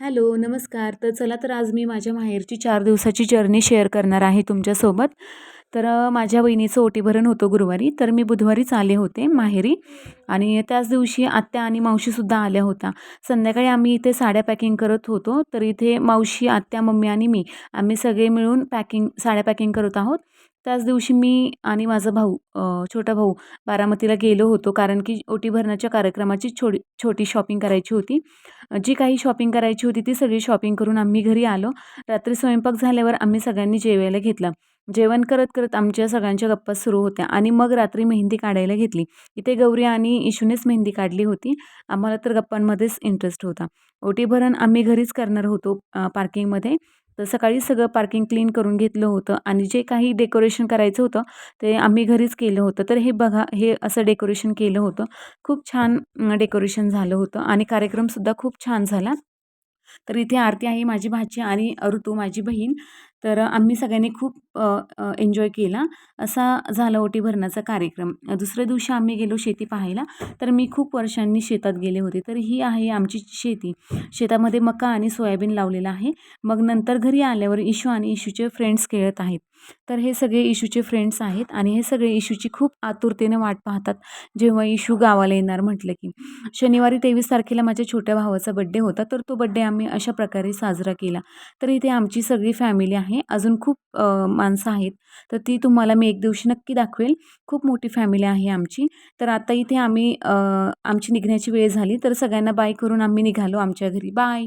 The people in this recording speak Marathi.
हॅलो, नमस्कार. चला तर आज मी माझ्या माहेरची 4 दिवसाची जर्नी शेअर करणार आहे तुमच्यासोबत. माझ्या वहिनीचं ओटीभरण होतं गुरुवारी, तर मी बुधवारीच आले होते माहेरी आणि त्याच दिवशी आत्या आणि मावशीसुद्धा आल्या होत्या. संध्याकाळी आम्ही इथे साड्या पॅकिंग करत होतो, तर इथे मावशी, आत्या, मम्मी आणि मी आम्ही सगळे मिळून साड्या पॅकिंग करत आहोत. त्याच दिवशी मी आणि माझा भाऊ छोटा भाऊ बारामतीला गेलो होतो, कारण की ओटीभरणाच्या कार्यक्रमाची छोटी शॉपिंग करायची होती. जी काही शॉपिंग करायची होती ती सगळी शॉपिंग करून आम्ही घरी आलो. रात्री स्वयंपाक झाल्यावर आम्ही सगळ्यांनी जेवायला घेतलं. जेवण करत आमच्या सगळ्यांच्या गप्पा सुरू होत्या आणि मग रात्री मेहंदी काढायला घेतली. इथे गौरी आणि इशूनेच मेहंदी काढली होती. आम्हाला तर गप्पांमध्येच इंटरेस्ट होता. ओटीभरण आम्ही घरीच करणार होतो पार्किंगमध्ये. तर सकाळी सगळं पार्किंग क्लीन करून घेतलं होतं आणि जे काही डेकोरेशन करायचं होतं ते आम्ही घरीच केलं होतं. तर हे बघा, हे असं डेकोरेशन केलं होतं. खूप छान डेकोरेशन झालं होतं आणि कार्यक्रमसुद्धा खूप छान झाला. तर इथे आरती आहे माझी भाची आणि ऋतू माझी बहीण. तर आम्ही सगळ्यांनी खूप एन्जॉय केला. असा झाला ओटीभरणाचा कार्यक्रम. दुसऱ्या दिवशी आम्ही गेलो शेती पाहायला. तर मी खूप वर्षांनी शेतात गेले होते. तर ही आहे आमची शेती. शेतामध्ये मका आणि सोयाबीन लावलेलं आहे. मग नंतर घरी आल्यावर इशू आणि इशूचे फ्रेंड्स खेळत आहेत. तर हे सगळे इशूचे फ्रेंड्स आहेत आणि हे सगळे इशूची खूप आतुरतेने वाट पाहतात, जेव्हा इशू गावाला येणार म्हटलं की. शनिवारी 23 तारखेला माझ्या छोट्या भावाचा बड्डे होता, तर तो बड्डे आम्ही अशा प्रकारे साजरा केला. तर इथे आमची सगळी फॅमिली आहे. अजून खूप माणसं आहेत, तर ती तुम्हाला मी एक दिवशी नक्की दाखवेल. खूप मोठी फॅमिली आहे आमची. तर आता इथे आम्ही आमची निघण्याची वेळ झाली, तर सगळ्यांना बाय करून आम्ही निघालो आमच्या घरी. बाय.